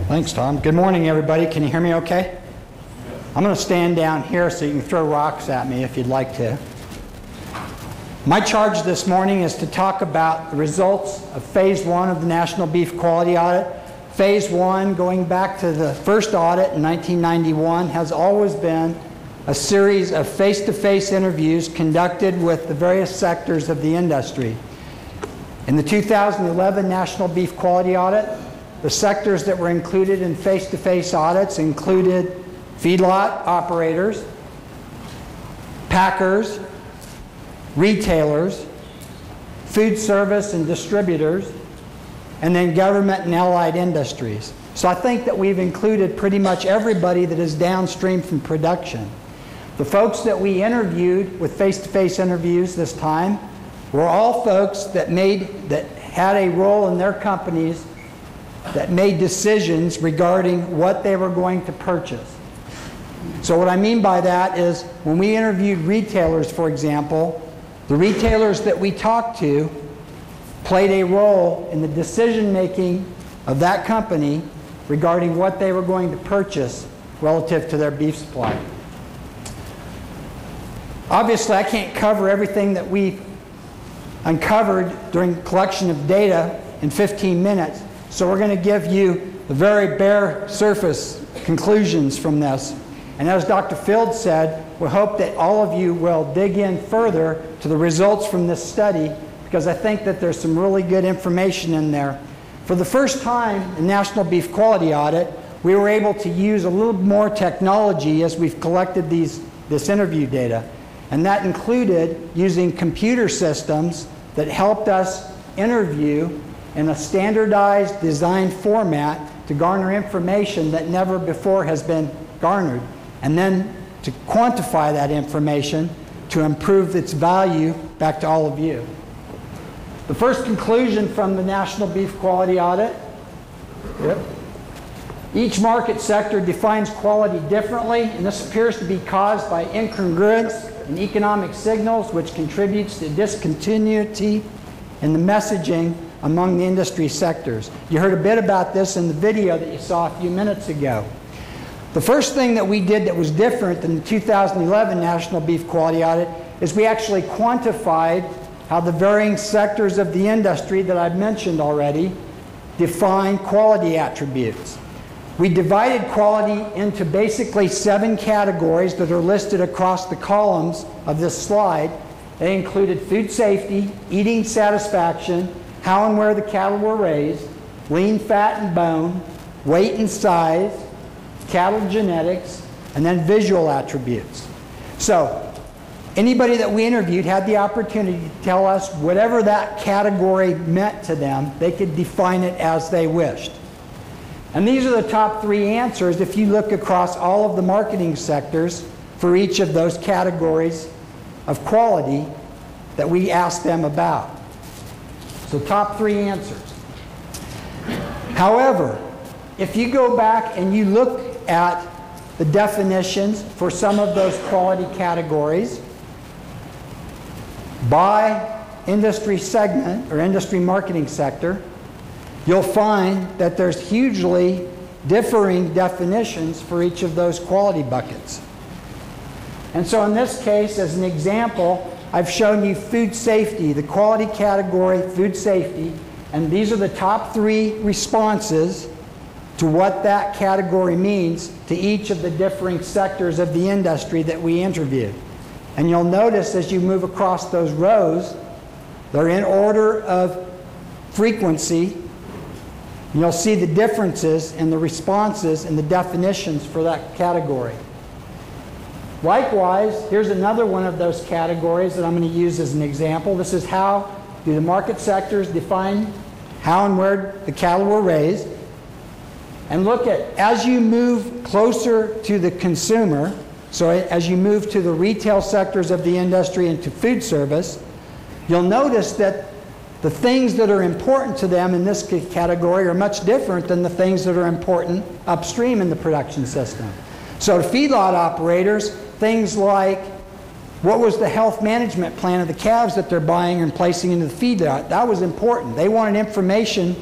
Thanks, Tom. Good morning, everybody. Can you hear me okay? I'm going to stand down here so you can throw rocks at me if you'd like to. My charge this morning is to talk about the results of Phase 1 of the National Beef Quality Audit. Phase 1, going back to the first audit in 1991, has always been a series of face-to-face interviews conducted with the various sectors of the industry. In the 2011 National Beef Quality Audit, the sectors that were included in face-to-face audits included feedlot operators, packers, retailers, food service and distributors, and then government and allied industries. So I think that we've included pretty much everybody that is downstream from production. The folks that we interviewed with face-to-face interviews this time were all folks that had a role in their companies that made decisions regarding what they were going to purchase. So what I mean by that is when we interviewed retailers, for example, the retailers that we talked to played a role in the decision-making of that company regarding what they were going to purchase relative to their beef supply. Obviously, I can't cover everything that we uncovered during collection of data in 15 minutes, so we're going to give you the very bare surface conclusions from this. And as Dr. Field said, we hope that all of you will dig in further to the results from this study, because I think that there's some really good information in there. For the first time in National Beef Quality Audit, we were able to use a little more technology as we've collected this interview data. And that included using computer systems that helped us interview in a standardized design format to garner information that never before has been garnered, and then to quantify that information to improve its value back to all of you. The first conclusion from the National Beef Quality Audit. Each market sector defines quality differently, and this appears to be caused by incongruence in economic signals, which contributes to discontinuity in the messaging among the industry sectors. You heard a bit about this in the video that you saw a few minutes ago. The first thing that we did that was different than the 2011 National Beef Quality Audit is we actually quantified how the varying sectors of the industry that I've mentioned already define quality attributes. We divided quality into basically 7 categories that are listed across the columns of this slide. They included food safety, eating satisfaction, how and where the cattle were raised, lean, fat, and bone, weight and size, cattle genetics, and then visual attributes. So anybody that we interviewed had the opportunity to tell us whatever that category meant to them. They could define it as they wished. And these are the top 3 answers if you look across all of the marketing sectors for each of those categories of quality that we asked them about. So top 3 answers. However, if you go back and you look at the definitions for some of those quality categories by industry segment or industry marketing sector, you'll find that there's hugely differing definitions for each of those quality buckets. And so in this case, as an example, I've shown you food safety, the quality category, food safety, and these are the top 3 responses to what that category means to each of the differing sectors of the industry that we interviewed. And you'll notice as you move across those rows, they're in order of frequency. And you'll see the differences in the responses and the definitions for that category. Likewise, here's another one of those categories that I'm going to use as an example. This is how do the market sectors define how and where the cattle were raised. And look at, as you move closer to the consumer, so as you move to the retail sectors of the industry and to food service, you'll notice that the things that are important to them in this category are much different than the things that are important upstream in the production system. So to feedlot operators, things like what was the health management plan of the calves that they're buying and placing into the feedlot, that was important. They wanted information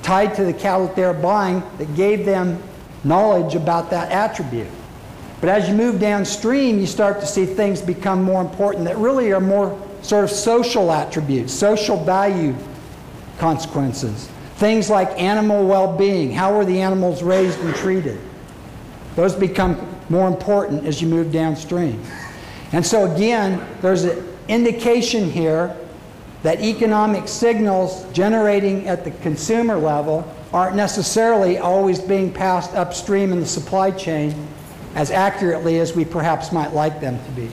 tied to the cattle that they were buying that gave them knowledge about that attribute. But as you move downstream, you start to see things become more important that really are more sort of social attributes, social value consequences. Things like animal well-being. How were the animals raised and treated? Those become more important as you move downstream. And so again, there's an indication here that economic signals generating at the consumer level aren't necessarily always being passed upstream in the supply chain as accurately as we perhaps might like them to be.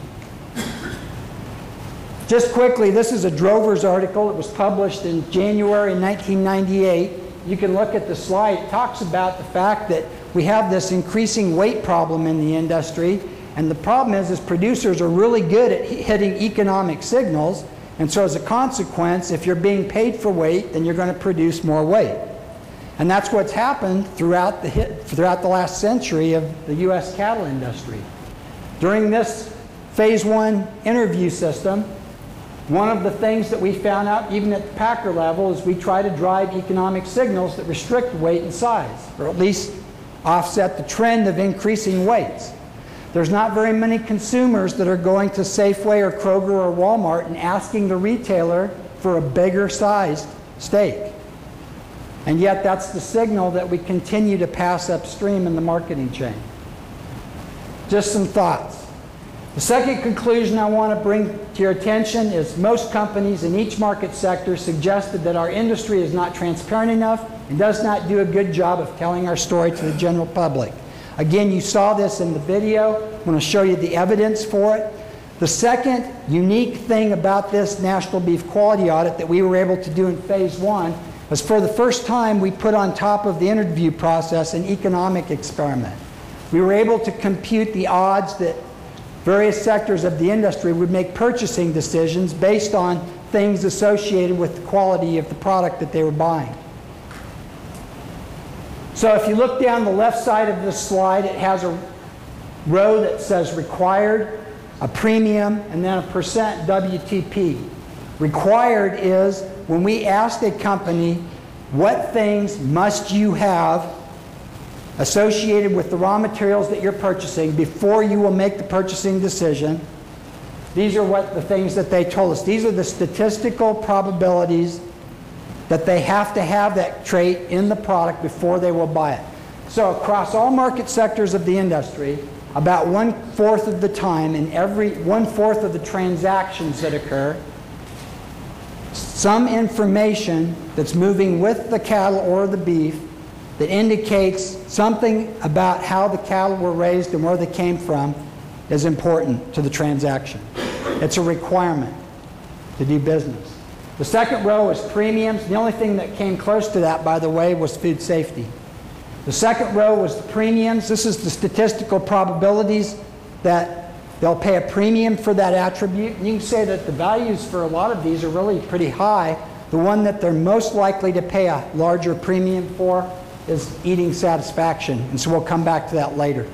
Just quickly, this is a Drover's article. It was published in January 1998. You can look at the slide. It talks about the fact that we have this increasing weight problem in the industry, and the problem is producers are really good at hitting economic signals, and so as a consequence, if you're being paid for weight, then you're going to produce more weight. And that's what's happened throughout the last century of the U.S. cattle industry. During this phase 1 interview system, one of the things that we found out, even at the packer level, is we try to drive economic signals that restrict weight and size, or at least offset the trend of increasing weights. There's not very many consumers that are going to Safeway or Kroger or Walmart and asking the retailer for a bigger sized steak. And yet that's the signal that we continue to pass upstream in the marketing chain. Just some thoughts. The second conclusion I want to bring to your attention is most companies in each market sector suggested that our industry is not transparent enough and does not do a good job of telling our story to the general public. Again, you saw this in the video. I'm going to show you the evidence for it. The second unique thing about this National Beef Quality Audit that we were able to do in phase 1 was for the first time we put on top of the interview process an economic experiment. We were able to compute the odds that various sectors of the industry would make purchasing decisions based on things associated with the quality of the product that they were buying. So if you look down the left side of this slide, it has a row that says required, a premium, and then a percent WTP. Required is when we asked a company, what things must you have associated with the raw materials that you're purchasing before you will make the purchasing decision. These are what the things that they told us. These are the statistical probabilities that they have to have that trait in the product before they will buy it. So across all market sectors of the industry, about 1/4 of the time in every 1/4 of the transactions that occur, some information that's moving with the cattle or the beef that indicates something about how the cattle were raised and where they came from is important to the transaction. It's a requirement to do business. The second row is premiums. The only thing that came close to that, by the way, was food safety. The second row was the premiums. This is the statistical probabilities that they'll pay a premium for that attribute. And you can say that the values for a lot of these are really pretty high. The one that they're most likely to pay a larger premium for is eating satisfaction. And so we'll come back to that later.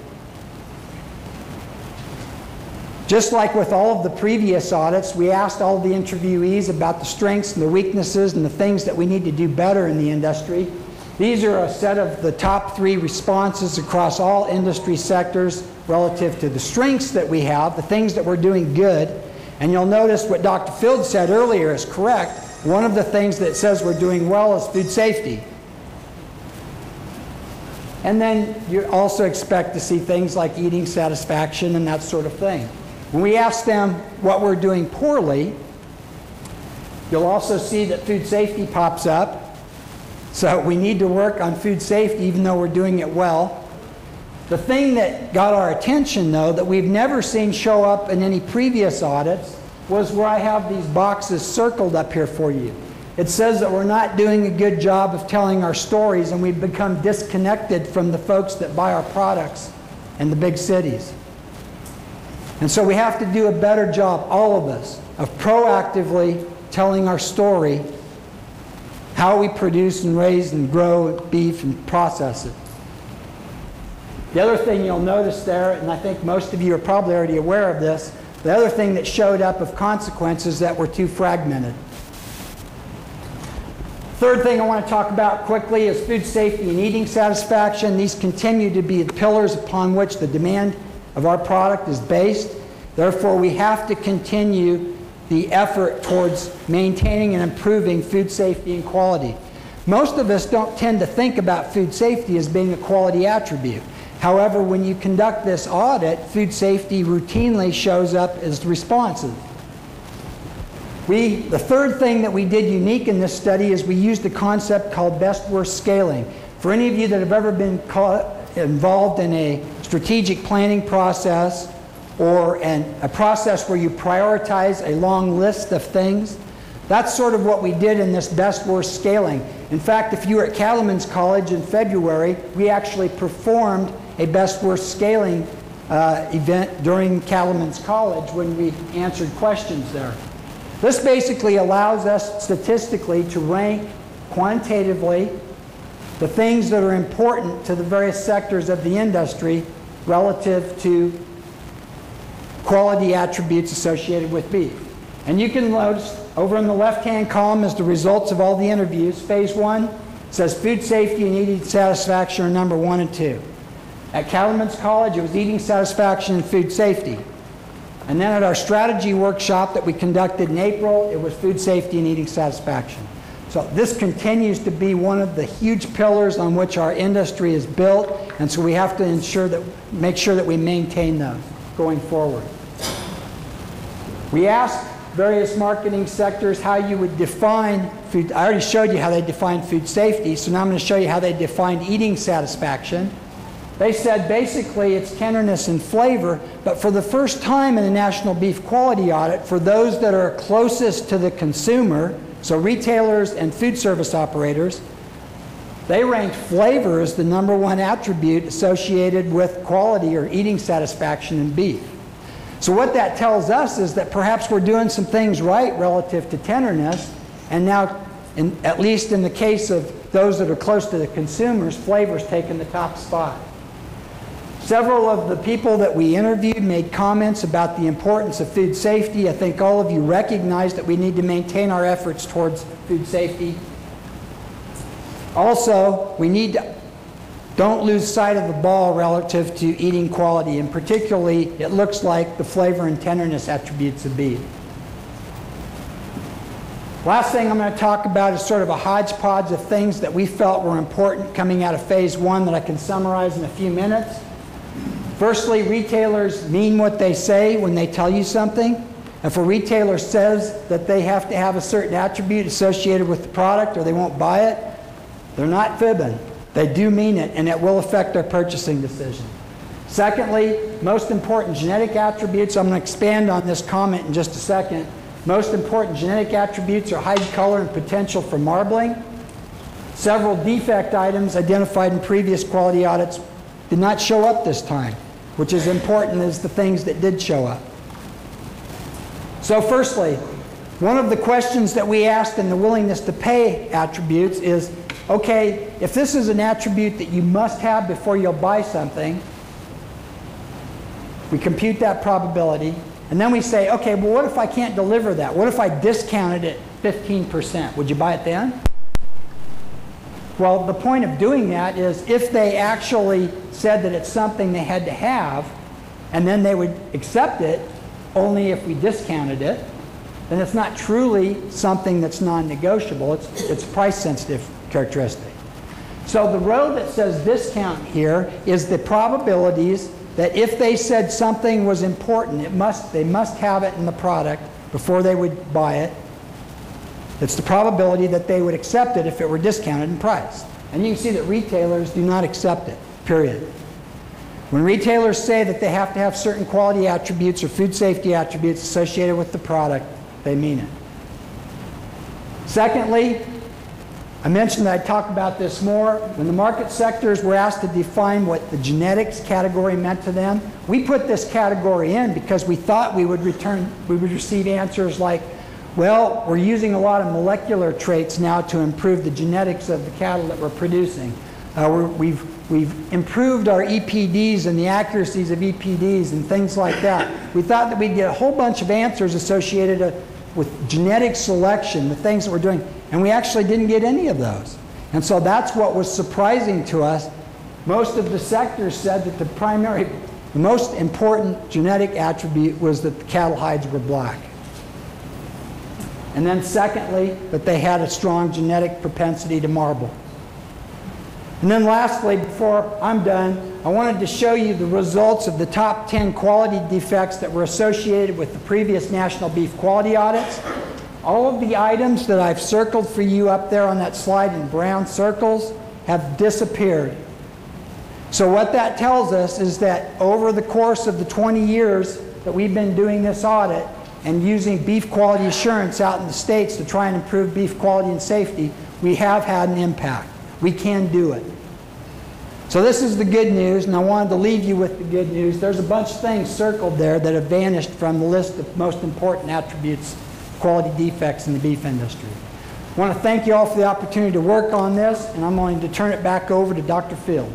Just like with all of the previous audits, we asked all of the interviewees about the strengths and the weaknesses and the things that we need to do better in the industry. These are a set of the top 3 responses across all industry sectors relative to the strengths that we have, the things that we're doing good. And you'll notice what Dr. Field said earlier is correct. One of the things that says we're doing well is food safety. And then you also expect to see things like eating satisfaction and that sort of thing. When we ask them what we're doing poorly, you'll also see that food safety pops up. So we need to work on food safety even though we're doing it well. The thing that got our attention, though, that we've never seen show up in any previous audits was where I have these boxes circled up here for you. It says that we're not doing a good job of telling our stories and we've become disconnected from the folks that buy our products in the big cities. And so we have to do a better job, all of us, of proactively telling our story, how we produce and raise and grow beef and process it. The other thing you'll notice there, and I think most of you are probably already aware of this, the other thing that showed up of consequences that were too fragmented. Third thing I want to talk about quickly is food safety and eating satisfaction. These continue to be the pillars upon which the demand of our product is based. Therefore, we have to continue the effort towards maintaining and improving food safety and quality. Most of us don't tend to think about food safety as being a quality attribute. However, when you conduct this audit, food safety routinely shows up as responsive. The third thing that we did unique in this study is we used a concept called best-worst scaling. For any of you that have ever been involved in a strategic planning process or a process where you prioritize a long list of things, that's sort of what we did in this best-worst scaling. In fact, if you were at Cattlemen's College in February, we actually performed a best-worst scaling event during Cattlemen's College when we answered questions there. This basically allows us statistically to rank quantitatively the things that are important to the various sectors of the industry relative to quality attributes associated with beef. And you can notice over in the left-hand column is the results of all the interviews. Phase 1 says food safety and eating satisfaction are number 1 and 2. At Cattlemen's College, it was eating satisfaction and food safety. And then at our strategy workshop that we conducted in April, it was food safety and eating satisfaction. So this continues to be one of the huge pillars on which our industry is built, and so we have to make sure that we maintain those going forward. We asked various marketing sectors how you would define food. I already showed you how they defined food safety, so now I'm going to show you how they defined eating satisfaction. They said basically it's tenderness and flavor, but for the first time in the National Beef Quality Audit, for those that are closest to the consumer, so retailers and food service operators, they ranked flavor as the number 1 attribute associated with quality or eating satisfaction in beef. So what that tells us is that perhaps we're doing some things right relative to tenderness, and now, at least in the case of those that are close to the consumers, flavor's taken the top spot. Several of the people that we interviewed made comments about the importance of food safety. I think all of you recognize that we need to maintain our efforts towards food safety. Also, don't lose sight of the ball relative to eating quality, and particularly it looks like the flavor and tenderness attributes of beef. Last thing I'm going to talk about is sort of a hodgepodge of things that we felt were important coming out of phase 1 that I can summarize in a few minutes. Firstly, retailers mean what they say when they tell you something. If a retailer says that they have to have a certain attribute associated with the product or they won't buy it, they're not fibbing. They do mean it, and it will affect their purchasing decision. Secondly, most important genetic attributes. I'm going to expand on this comment in just a second. Most important genetic attributes are hide color and potential for marbling. Several defect items identified in previous quality audits did not show up this time, which is important as the things that did show up. So firstly, one of the questions that we asked in the willingness to pay attributes is, okay, if this is an attribute that you must have before you'll buy something, we compute that probability, and then we say, okay, well, what if I can't deliver that? What if I discounted it 15%? Would you buy it then? Well, the point of doing that is if they actually said that it's something they had to have, and then they would accept it only if we discounted it, then it's not truly something that's non-negotiable. It's a price-sensitive characteristic. So the row that says discount here is the probabilities that if they said something was important, they must have it in the product before they would buy it. It's the probability that they would accept it if it were discounted in price. And you can see that retailers do not accept it, period. When retailers say that they have to have certain quality attributes or food safety attributes associated with the product, they mean it. Secondly, I mentioned that I'd talk about this more. When the market sectors were asked to define what the genetics category meant to them, we put this category in because we thought we would receive answers like, well, we're using a lot of molecular traits now to improve the genetics of the cattle that we're producing. We've improved our EPDs and the accuracies of EPDs and things like that. We thought that we'd get a whole bunch of answers associated with genetic selection, the things that we're doing. and we actually didn't get any of those. And so that's what was surprising to us. Most of the sectors said that the most important genetic attribute was that the cattle hides were black. And then secondly, that they had a strong genetic propensity to marble. And then lastly, before I'm done, I wanted to show you the results of the top 10 quality defects that were associated with the previous national beef quality audits. All of the items that I've circled for you up there on that slide in brown circles have disappeared. So what that tells us is that over the course of the 20 years that we've been doing this audit and using beef quality assurance out in the states to try and improve beef quality and safety, we have had an impact. We can do it. So this is the good news, and I wanted to leave you with the good news. There's a bunch of things circled there that have vanished from the list of most important attributes, quality defects in the beef industry. I want to thank you all for the opportunity to work on this, and I'm going to turn it back over to Dr. Field.